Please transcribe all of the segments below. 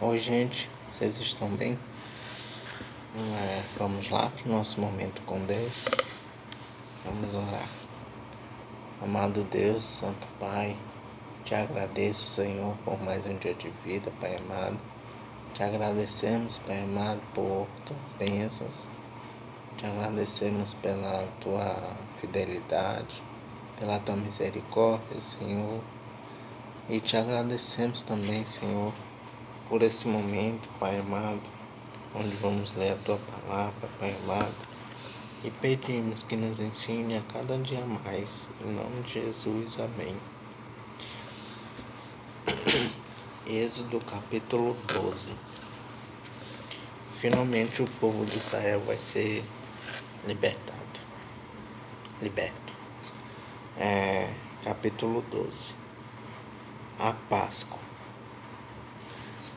Oi, gente, vocês estão bem? Vamos lá para o nosso momento com Deus. Vamos orar. Amado Deus, Santo Pai, te agradeço, Senhor, por mais um dia de vida, Pai amado. Te agradecemos, Pai amado, por tuas bênçãos. Te agradecemos pela tua fidelidade, pela tua misericórdia, Senhor. E te agradecemos também, Senhor, por esse momento, Pai amado, onde vamos ler a tua palavra, Pai amado, e pedimos que nos ensine a cada dia mais, em nome de Jesus, amém. Êxodo capítulo 12. Finalmente o povo de Israel vai ser liberto. Capítulo 12. A Páscoa.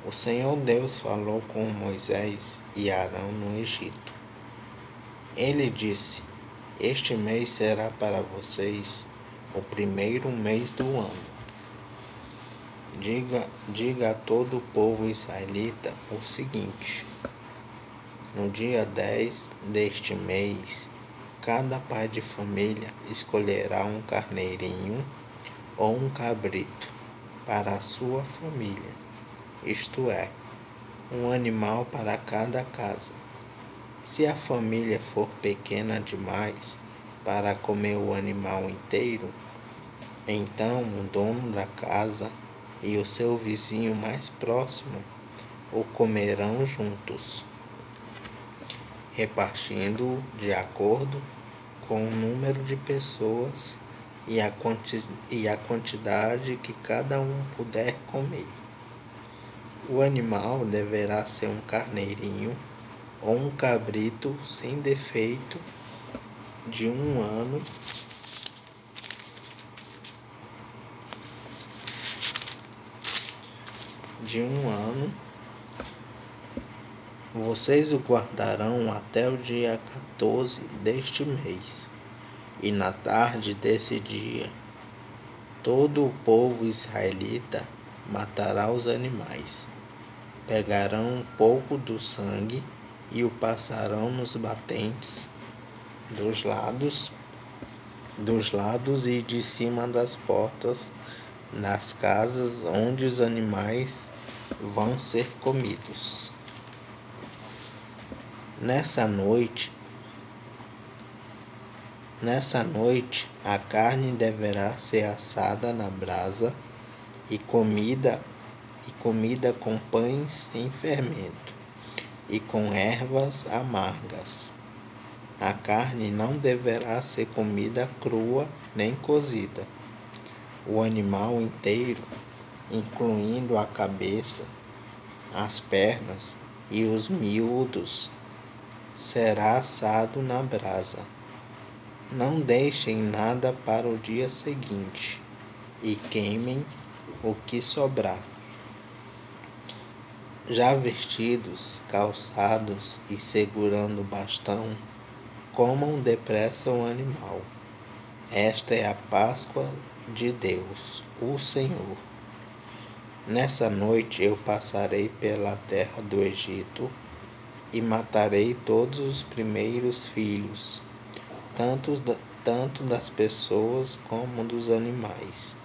O Senhor Deus falou com Moisés e Arão no Egito. Ele disse: Este mês será para vocês o primeiro mês do ano. Diga a todo o povo israelita o seguinte: no dia 10 deste mês, cada pai de família escolherá um carneirinho ou um cabrito para a sua família, isto é, um animal para cada casa. Se a família for pequena demais para comer o animal inteiro, então o dono da casa e o seu vizinho mais próximo o comerão juntos, repartindo de acordo com o número de pessoas e a quantidade que cada um puder comer. O animal deverá ser um carneirinho ou um cabrito sem defeito de 1 ano, Vocês o guardarão até o dia 14 deste mês, e na tarde desse dia, todo o povo israelita matará os animais. Pegarão um pouco do sangue e o passarão nos batentes dos lados e de cima das portas das casas onde os animais vão ser comidos. Nessa noite, a carne deverá ser assada na brasa e comida com pães sem fermento e com ervas amargas. A carne não deverá ser comida crua nem cozida. O animal inteiro, incluindo a cabeça, as pernas e os miúdos, será assado na brasa. Não deixem nada para o dia seguinte e queimem o que sobrar. Já vestidos, calçados e segurando o bastão, comam depressa o animal. Esta é a Páscoa de Deus, o Senhor. Nessa noite eu passarei pela terra do Egito e matarei todos os primeiros filhos, tanto das pessoas como dos animais,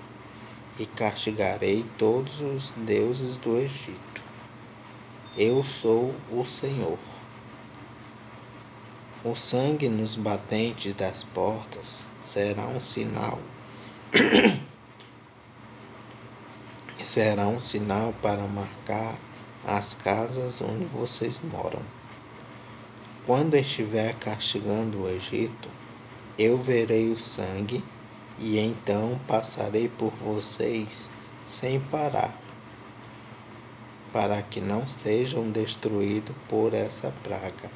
e castigarei todos os deuses do Egito. Eu sou o Senhor. O sangue nos batentes das portas será um sinal para marcar as casas onde vocês moram. Quando estiver castigando o Egito, eu verei o sangue e então passarei por vocês sem parar, para que não sejam destruídos por essa praga.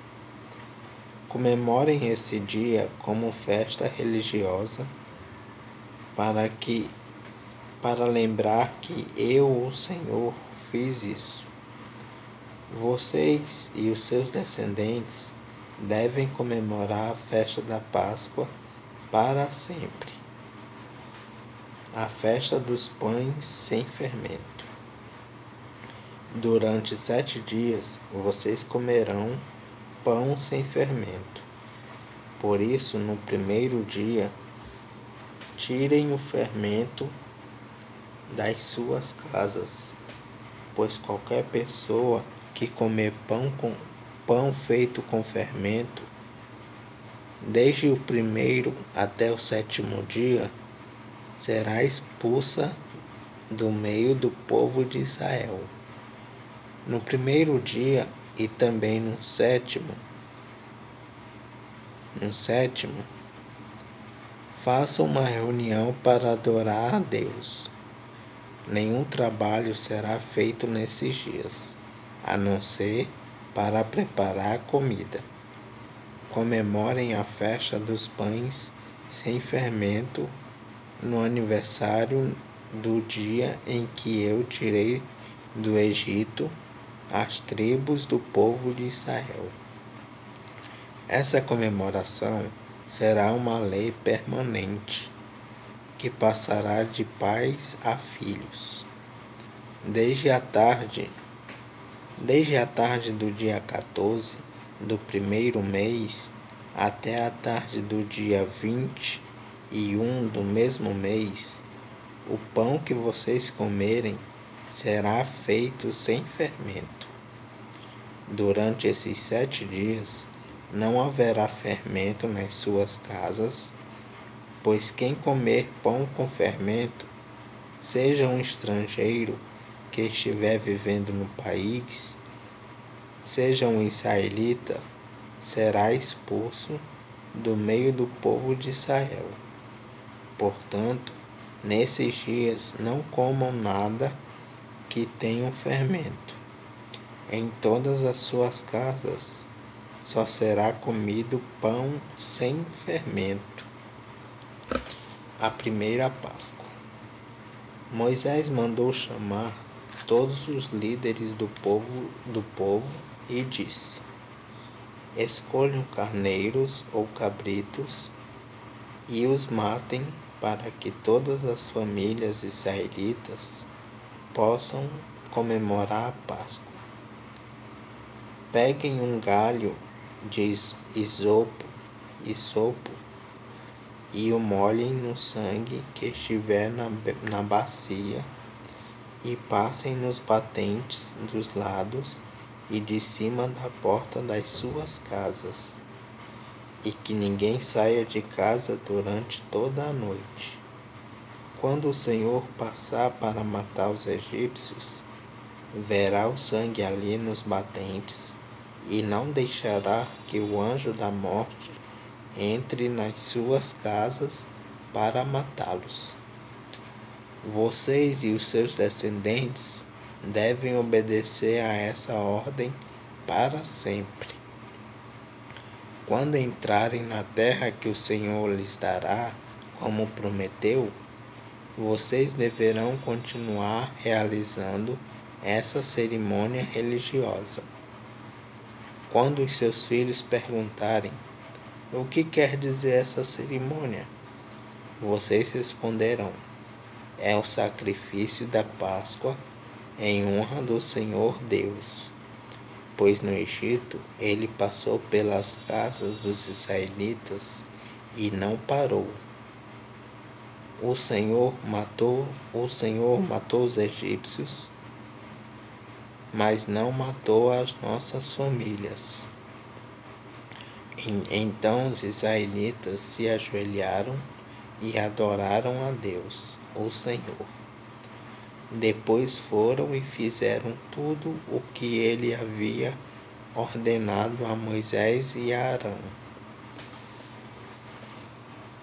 Comemorem esse dia como festa religiosa para lembrar que eu, o Senhor, fiz isso. Vocês e os seus descendentes devem comemorar a festa da Páscoa para sempre, a festa dos pães sem fermento. Durante 7 dias vocês comerão pão sem fermento. Por isso, no primeiro dia, tirem o fermento das suas casas, pois qualquer pessoa que comer pão feito com fermento, desde o primeiro até o 7º dia, será expulsa do meio do povo de Israel. No primeiro dia e também no sétimo, faça uma reunião para adorar a Deus. Nenhum trabalho será feito nesses dias, a não ser para preparar comida. Comemorem a festa dos pães sem fermento no aniversário do dia em que eu tirei do Egito as tribos do povo de Israel. Essa comemoração será uma lei permanente, que passará de pais a filhos. Desde a tarde do dia 14 do primeiro mês até a tarde do dia 21 do mesmo mês, o pão que vocês comerem será feito sem fermento. Durante esses 7 dias não haverá fermento nas suas casas, pois quem comer pão com fermento, seja um estrangeiro que estiver vivendo no país, seja um israelita, será expulso do meio do povo de Israel. Portanto, nesses dias não comam nada que tenha fermento. Em todas as suas casas só será comido pão sem fermento. A primeira Páscoa. Moisés mandou chamar todos os líderes do povo e disse: escolham carneiros ou cabritos e os matem para que todas as famílias israelitas possam comemorar a Páscoa. Peguem um galho de isopo e o molhem no sangue que estiver na bacia e passem nos batentes dos lados e de cima da porta das suas casas, e que ninguém saia de casa durante toda a noite. Quando o Senhor passar para matar os egípcios, verá o sangue ali nos batentes e não deixará que o anjo da morte entre nas suas casas para matá-los. Vocês e os seus descendentes devem obedecer a essa ordem para sempre. Quando entrarem na terra que o Senhor lhes dará, como prometeu, vocês deverão continuar realizando essa cerimônia religiosa. Quando os seus filhos perguntarem: o que quer dizer essa cerimônia? Vocês responderão: é o sacrifício da Páscoa em honra do Senhor Deus, pois no Egito ele passou pelas casas dos israelitas e não parou. O Senhor matou os egípcios, mas não matou as nossas famílias. Então os israelitas se ajoelharam e adoraram a Deus, o Senhor. Depois foram e fizeram tudo o que ele havia ordenado a Moisés e a Arão.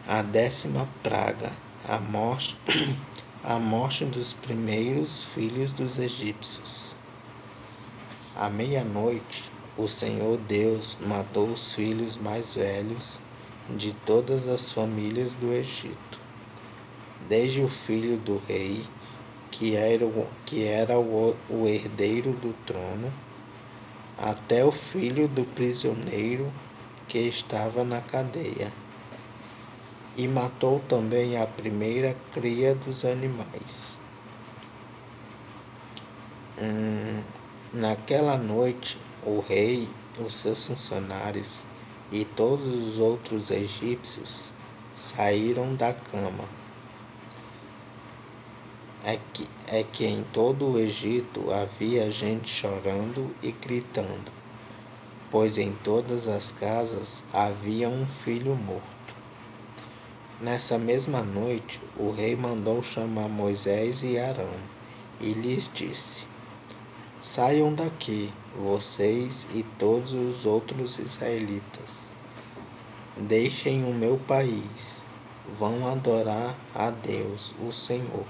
A 10ª praga, a morte dos primeiros filhos dos egípcios. À meia-noite, o Senhor Deus matou os filhos mais velhos de todas as famílias do Egito, desde o filho do rei, que era o herdeiro do trono, até o filho do prisioneiro que estava na cadeia. E matou também a primeira cria dos animais. Naquela noite, o rei, os seus funcionários e todos os outros egípcios saíram da cama. É que em todo o Egito havia gente chorando e gritando, pois em todas as casas havia um filho morto. Nessa mesma noite, o rei mandou chamar Moisés e Arão e lhes disse: Saiam daqui, vocês e todos os outros israelitas. Deixem o meu país. Vão adorar a Deus, o Senhor,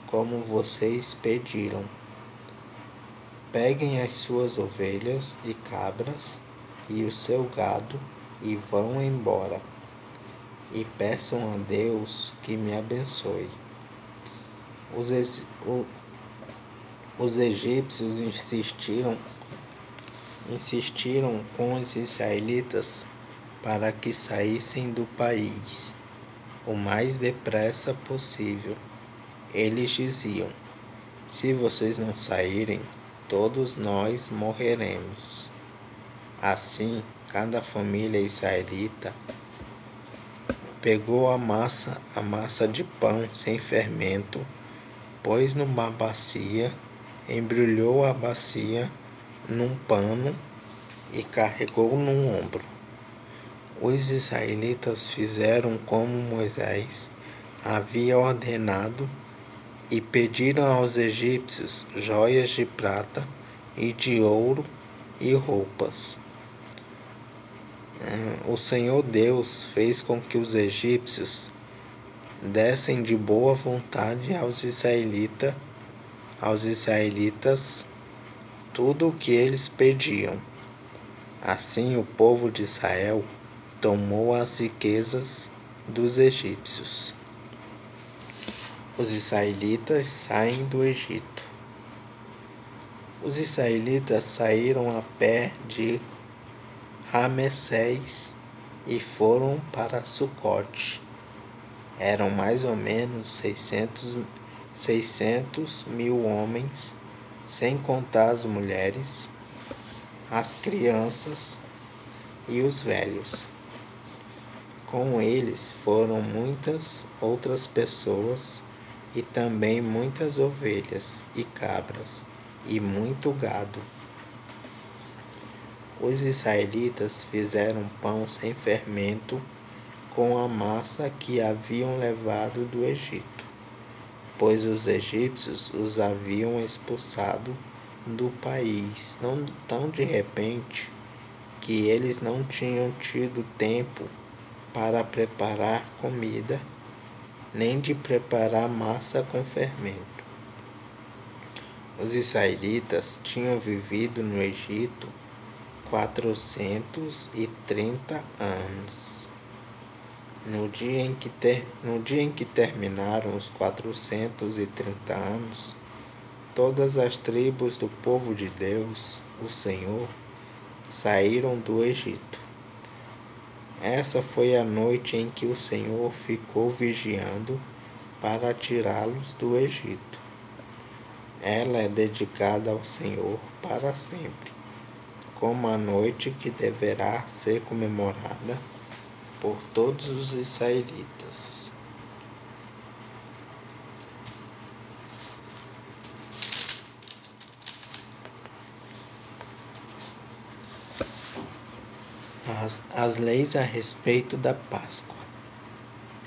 como vocês pediram. Peguem as suas ovelhas e cabras e o seu gado e vão embora. E peçam a Deus que me abençoe. Os egípcios insistiram com os israelitas para que saíssem do país o mais depressa possível. Eles diziam: se vocês não saírem, todos nós morreremos. Assim, cada família israelita pegou a massa de pão sem fermento, pôs numa bacia, embrulhou a bacia num pano e carregou no ombro. Os israelitas fizeram como Moisés havia ordenado e pediram aos egípcios joias de prata e de ouro e roupas. O Senhor Deus fez com que os egípcios dessem de boa vontade aos israelitas tudo o que eles pediam. Assim o povo de Israel tomou as riquezas dos egípcios. Os israelitas saem do Egito. Os israelitas saíram a pé de Ramessés e foram para Sucote. Eram mais ou menos 600 mil homens, sem contar as mulheres, as crianças e os velhos. Com eles foram muitas outras pessoas e também muitas ovelhas e cabras e muito gado. Os israelitas fizeram pão sem fermento com a massa que haviam levado do Egito, pois os egípcios os haviam expulsado do país tão de repente que eles não tinham tido tempo para preparar comida, nem de preparar massa com fermento. Os israelitas tinham vivido no Egito 430 anos. No dia em que terminaram os 430 anos, todas as tribos do povo de Deus, o Senhor, saíram do Egito. Essa foi a noite em que o Senhor ficou vigiando para tirá-los do Egito. Ela é dedicada ao Senhor para sempre, como a noite que deverá ser comemorada por todos os israelitas. As leis a respeito da Páscoa.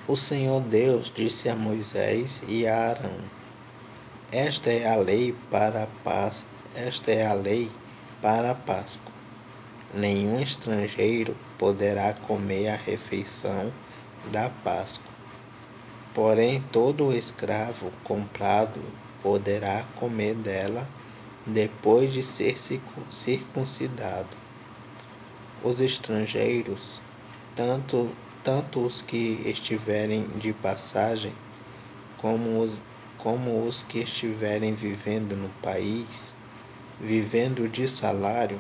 O Senhor Deus disse a Moisés e a Arão: Esta é a lei para a Páscoa. Nenhum estrangeiro poderá comer a refeição da Páscoa. Porém, todo escravo comprado poderá comer dela depois de ser circuncidado. Os estrangeiros, tanto os que estiverem de passagem, como os que estiverem vivendo no país, vivendo de salário,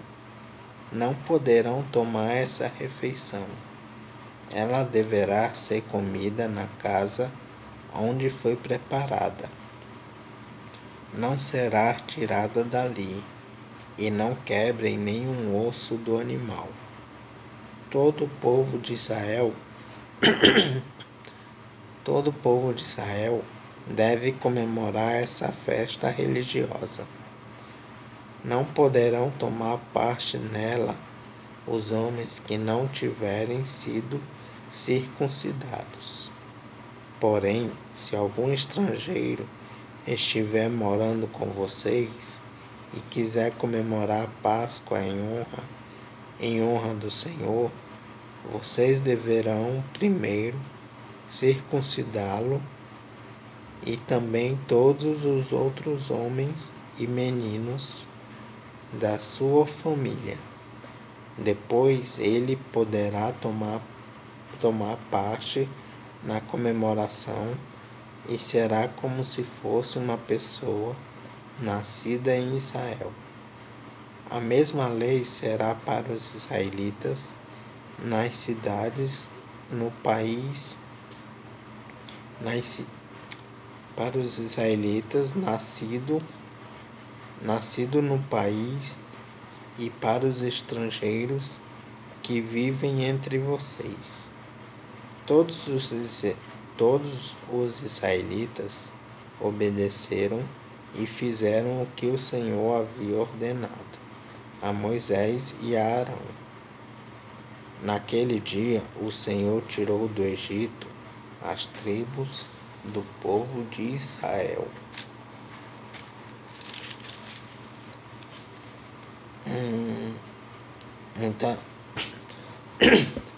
não poderão tomar essa refeição. Ela deverá ser comida na casa onde foi preparada. Não será tirada dali. e não quebrem nenhum osso do animal. Todo o povo de Israel deve comemorar essa festa religiosa. Não poderão tomar parte nela os homens que não tiverem sido circuncidados. Porém, se algum estrangeiro estiver morando com vocês e quiser comemorar a Páscoa em honra do Senhor, vocês deverão primeiro circuncidá-lo e também todos os outros homens e meninos da sua família. Depois ele poderá tomar parte na comemoração e será como se fosse uma pessoa nascida em Israel. A mesma lei será para os israelitas nas cidades no país, para os israelitas nascido no país e para os estrangeiros que vivem entre vocês. Todos os israelitas obedeceram e fizeram o que o Senhor havia ordenado a Moisés e a Arão. Naquele dia, o Senhor tirou do Egito as tribos do povo de Israel.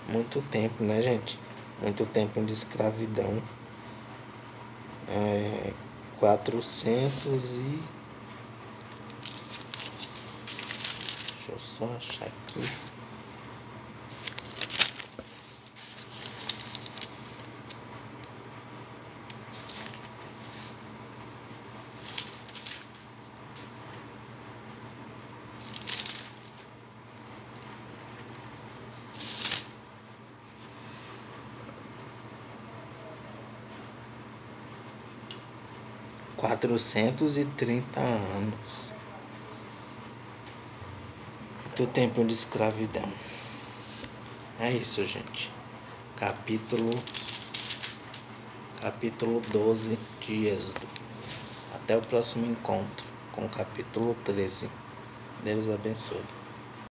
Muito tempo, né, gente? Muito tempo de escravidão. 400 e... Deixa eu só achar aqui. ...430 anos. Muito tempo de escravidão. É isso, gente. Capítulo 12 de Êxodo. Até o próximo encontro com o capítulo 13. Deus abençoe.